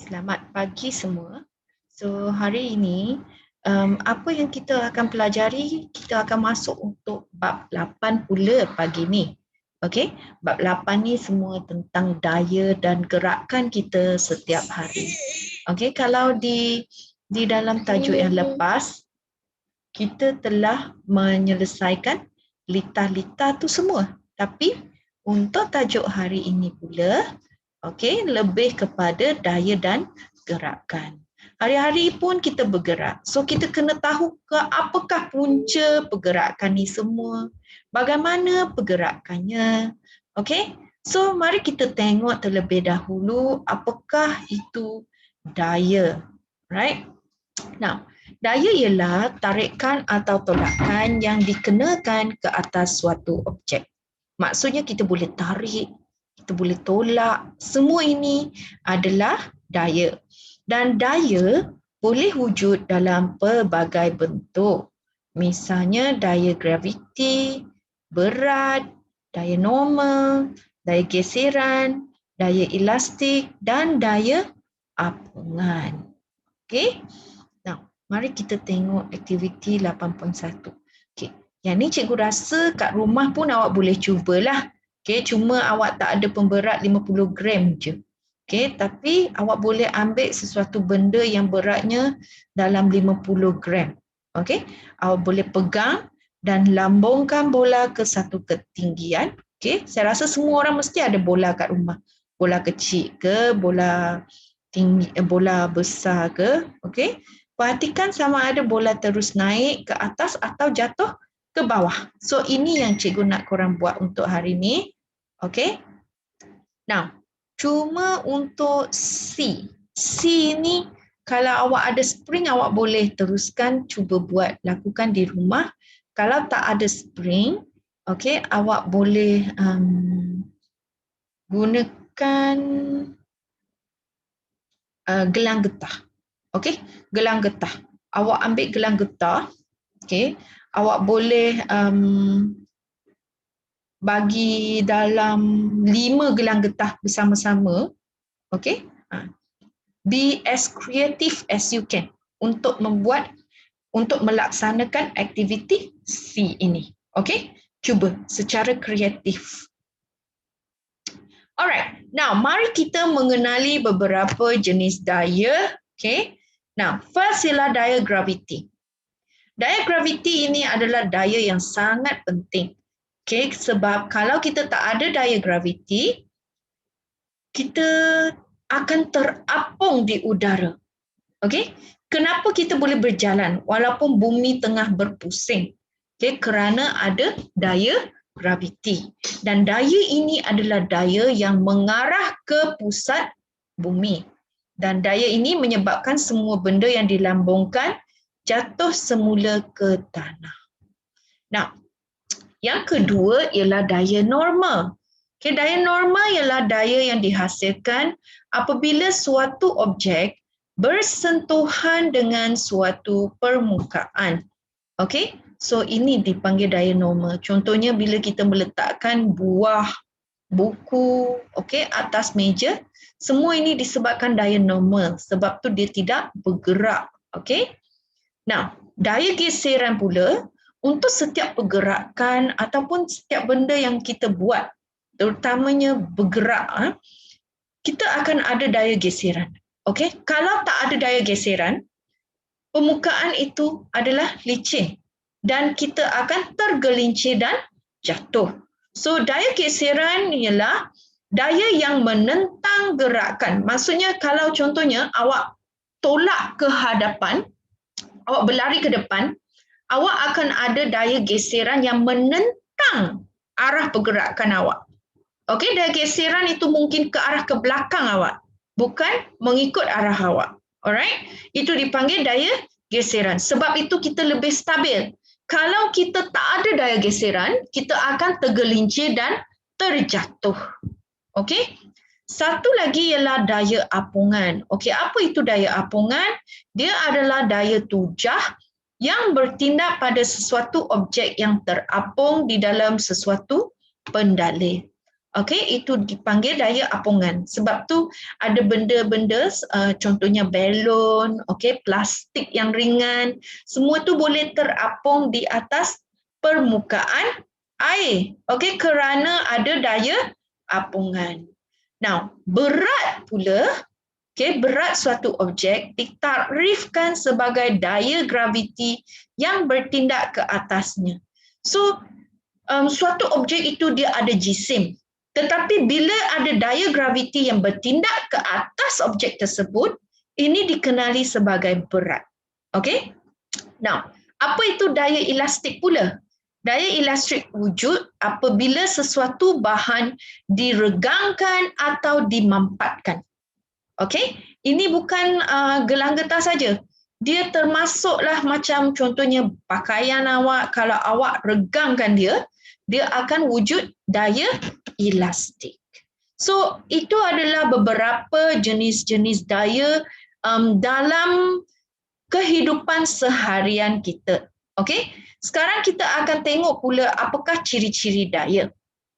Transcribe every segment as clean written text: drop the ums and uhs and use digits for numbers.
Selamat pagi semua. So hari ini apa yang kita akan pelajari, kita akan masuk untuk bab 8 pula pagi ni. Okey, bab 8 ni semua tentang daya dan gerakan kita setiap hari. Okey, kalau di dalam tajuk yang lepas kita telah menyelesaikan lita-lita tu semua. Tapi untuk tajuk hari ini pula, okey, lebih kepada daya dan gerakan. Hari-hari pun kita bergerak. So kita kena tahu ke apakah punca pergerakan ni semua. Bagaimana pergerakannya. Okey? So mari kita tengok terlebih dahulu apakah itu daya. Right? Now, daya ialah tarikan atau tolakan yang dikenakan ke atas suatu objek. Maksudnya kita boleh tarik, kita boleh tolak, semua ini adalah daya. Dan daya boleh wujud dalam pelbagai bentuk. Misalnya daya graviti, berat, daya normal, daya geseran, daya elastik dan daya apungan. Okey? Now, mari kita tengok aktiviti 8.1. Okey. Yang ni cikgu rasa kat rumah pun awak boleh cubalah. Okey, cuma awak tak ada pemberat 50 gram je. Okey, tapi awak boleh ambil sesuatu benda yang beratnya dalam 50 gram. Okey, awak boleh pegang dan lambungkan bola ke satu ketinggian. Okey, saya rasa semua orang mesti ada bola kat rumah. Bola kecil ke, bola tinggi, bola besar ke. Okey, perhatikan sama ada bola terus naik ke atas atau jatuh ke bawah. So ini yang cikgu nak korang buat untuk hari ni. Okey. Now, cuma untuk C. C ni kalau awak ada spring awak boleh teruskan cuba buat, lakukan di rumah. Kalau tak ada spring, okey, awak boleh gunakan gelang getah. Okey, gelang getah. Awak ambil gelang getah. Okey, awak boleh bagi dalam 5 gelang getah bersama-sama. Okey. Be as creative as you can untuk melaksanakan aktiviti C ini. Okey? Cuba secara kreatif. Alright. Now, mari kita mengenali beberapa jenis daya. Okey? Now, first ialah daya graviti. Daya graviti ini adalah daya yang sangat penting. Okay, sebab kalau kita tak ada daya graviti, kita akan terapung di udara. Okay, kenapa kita boleh berjalan walaupun bumi tengah berpusing? Okay, kerana ada daya graviti. Dan daya ini adalah daya yang mengarah ke pusat bumi. Dan daya ini menyebabkan semua benda yang dilambungkan jatuh semula ke tanah. Now, yang kedua ialah daya normal. Okay, daya normal ialah daya yang dihasilkan apabila suatu objek bersentuhan dengan suatu permukaan. Okay, so ini dipanggil daya normal. Contohnya bila kita meletakkan buah, buku, okay, atas meja, semua ini disebabkan daya normal. Sebab tu dia tidak bergerak. Okay. Now, daya geseran pula, untuk setiap pergerakan ataupun setiap benda yang kita buat, terutamanya bergerak, kita akan ada daya geseran. Okey, kalau tak ada daya geseran, permukaan itu adalah licin dan kita akan tergelincir dan jatuh. So, daya geseran ialah daya yang menentang gerakan. Maksudnya kalau contohnya awak tolak ke hadapan, awak berlari ke depan, awak akan ada daya geseran yang menentang arah pergerakan awak. Okey, daya geseran itu mungkin ke arah ke belakang awak, bukan mengikut arah awak. Alright? Itu dipanggil daya geseran. Sebab itu kita lebih stabil. Kalau kita tak ada daya geseran, kita akan tergelincir dan terjatuh. Okey? Satu lagi ialah daya apungan. Okey, apa itu daya apungan? Dia adalah daya tujah yang bertindak pada sesuatu objek yang terapung di dalam sesuatu pendalih. Okey, itu dipanggil daya apungan. Sebab tu ada benda-benda contohnya balon, okey, plastik yang ringan, semua tu boleh terapung di atas permukaan air. Okey, kerana ada daya apungan. Now, berat pula, okey, berat suatu objek ditakrifkan sebagai daya graviti yang bertindak ke atasnya. So, suatu objek itu dia ada jisim. Tetapi bila ada daya graviti yang bertindak ke atas objek tersebut, ini dikenali sebagai berat. Okey? Now, apa itu daya elastik pula? Daya elastik wujud apabila sesuatu bahan diregangkan atau dimampatkan. Okey? Ini bukan gelang getah saja. Dia termasuklah macam contohnya pakaian awak, kalau awak regangkan dia, dia akan wujud daya elastik. So, itu adalah beberapa jenis-jenis daya dalam kehidupan seharian kita. Okey? Sekarang kita akan tengok pula apakah ciri-ciri daya.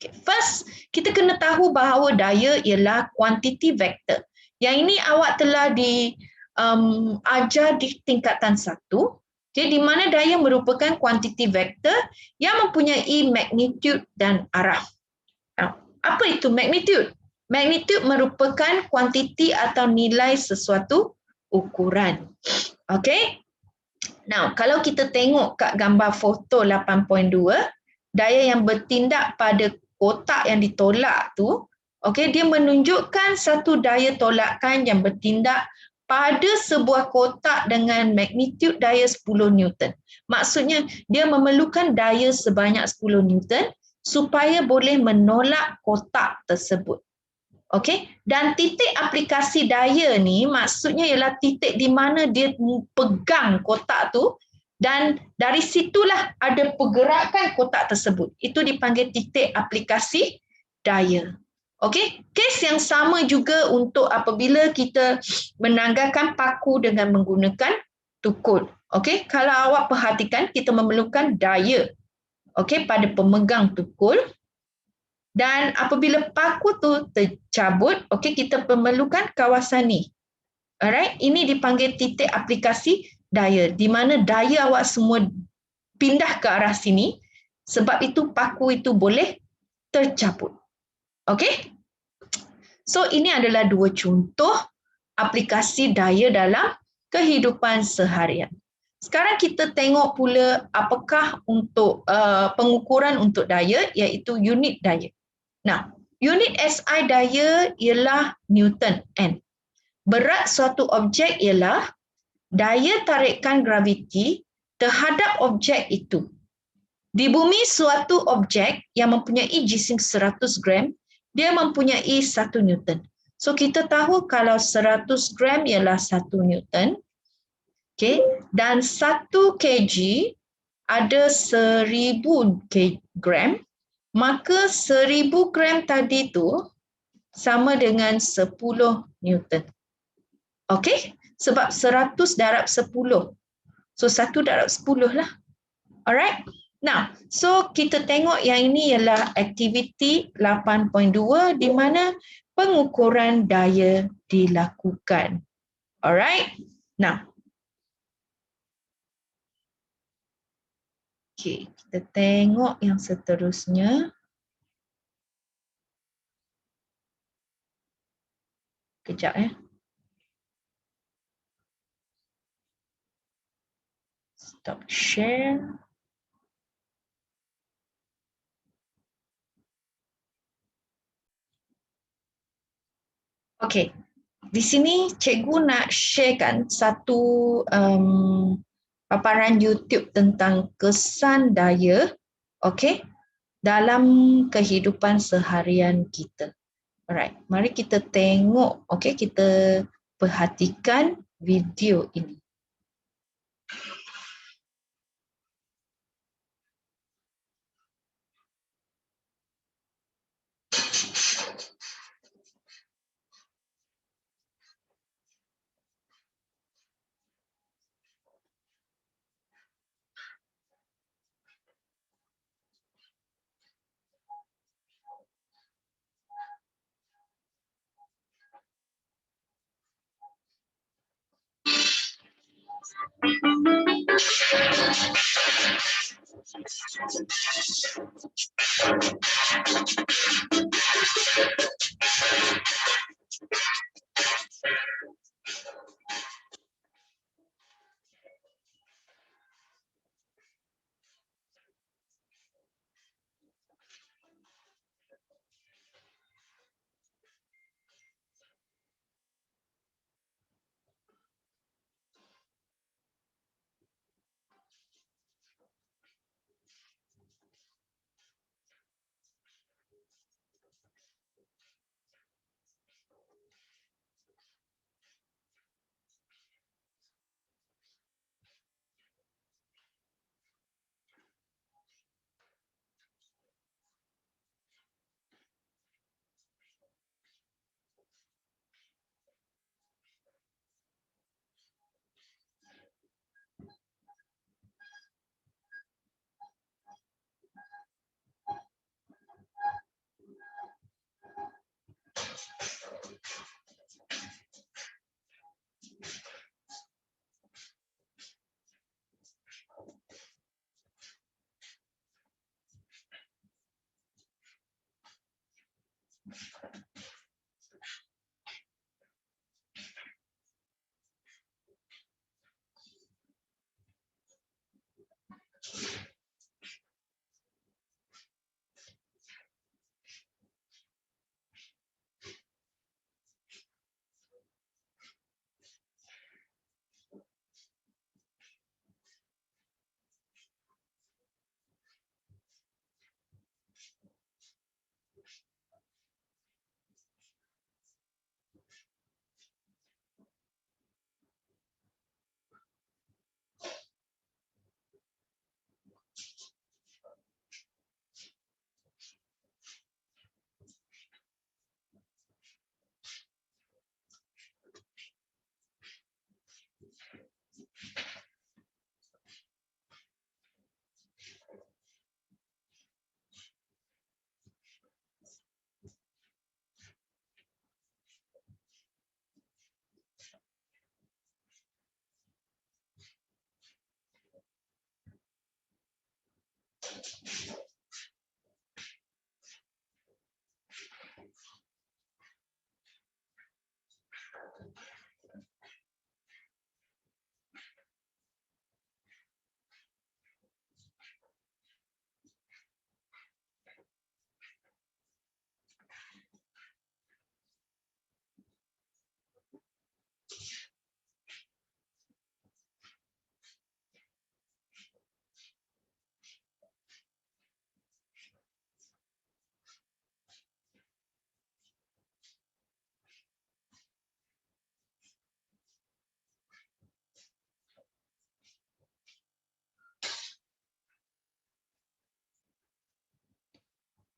Okay. First, kita kena tahu bahawa daya ialah kuantiti vektor. Yang ini awak telah diajar di tingkatan 1. Okay, di mana daya merupakan kuantiti vektor yang mempunyai magnitude dan arah. Now, apa itu magnitude? Magnitude merupakan kuantiti atau nilai sesuatu ukuran. Okay? Now, kalau kita tengok kat gambar foto 8.2, daya yang bertindak pada kotak yang ditolak tu, okay, dia menunjukkan satu daya tolakan yang bertindak pada sebuah kotak dengan magnitude daya 10 Newton. Maksudnya, dia memerlukan daya sebanyak 10 Newton supaya boleh menolak kotak tersebut. Okey, dan titik aplikasi daya ni maksudnya ialah titik di mana dia pegang kotak tu dan dari situlah ada pergerakan kotak tersebut. Itu dipanggil titik aplikasi daya. Okey, kes yang sama juga untuk apabila kita menanggalkan paku dengan menggunakan tukul. Okey, kalau awak perhatikan kita memerlukan daya okey pada pemegang tukul. Dan apabila paku tu tercabut, okey, kita memerlukan kawasan ni. Alright, ini dipanggil titik aplikasi daya, di mana daya awak semua pindah ke arah sini, sebab itu paku itu boleh tercabut. Okey? So, ini adalah dua contoh aplikasi daya dalam kehidupan seharian. Sekarang kita tengok pula apakah untuk pengukuran untuk daya, iaitu unit daya. Nah, unit SI daya ialah Newton N. Berat suatu objek ialah daya tarikan graviti terhadap objek itu. Di bumi suatu objek yang mempunyai jisim 100 gram, dia mempunyai 1 Newton. So kita tahu kalau 100 gram ialah 1 Newton. Okay, dan 1 kg ada 1000 gram. Maka 1000 gram tadi tu sama dengan 10 Newton. Okey? Sebab 100 darab 10. So 1 darab 10 lah. Alright? Now, so kita tengok yang ini ialah aktiviti 8.2 di mana pengukuran daya dilakukan. Alright? Now, okay, kita tengok yang seterusnya. Kejap ya. Stop share. Okey. Di sini cikgu nak sharekan satu paparan YouTube tentang kesan daya, okey, dalam kehidupan seharian kita. Alright, mari kita tengok, okey, kita perhatikan video ini.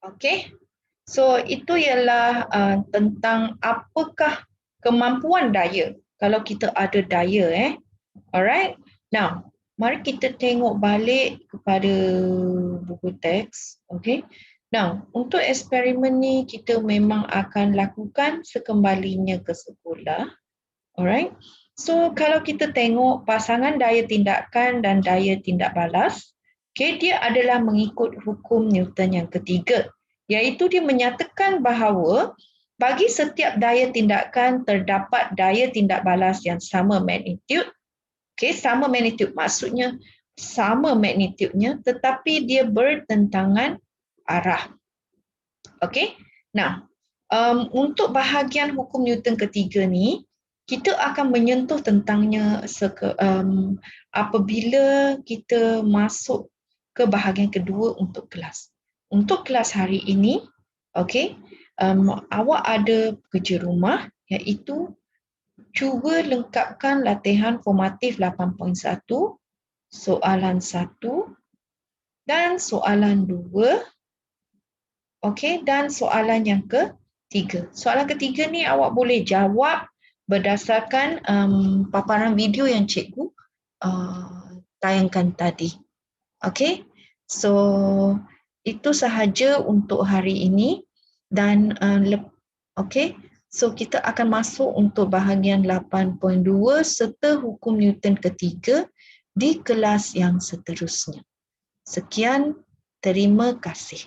Okay, so itu ialah tentang apakah kemampuan daya kalau kita ada daya. Alright, now mari kita tengok balik kepada buku teks. Okay, now untuk eksperimen ni kita memang akan lakukan sekembalinya ke sekolah. Alright, so kalau kita tengok pasangan daya tindakan dan daya tindak balas, okay, dia adalah mengikut hukum Newton yang ketiga, iaitu dia menyatakan bahawa bagi setiap daya tindakan terdapat daya tindak balas yang sama magnitude. Okay, sama magnitude maksudnya sama magnitudenya tetapi dia bertentangan arah. Okay, nah untuk bahagian hukum Newton ketiga ni, kita akan menyentuh tentangnya apabila kita masuk ke bahagian kedua untuk kelas. Untuk kelas hari ini, okay, awak ada kerja rumah iaitu cuba lengkapkan latihan formatif 8.1, soalan 1 dan soalan 2. Okey, dan soalan yang ketiga. Soalan ketiga ni awak boleh jawab berdasarkan paparan video yang cikgu tayangkan tadi. Okey, so itu sahaja untuk hari ini dan okey, So kita akan masuk untuk bahagian 8.2 serta hukum Newton ketiga di kelas yang seterusnya. Sekian, terima kasih.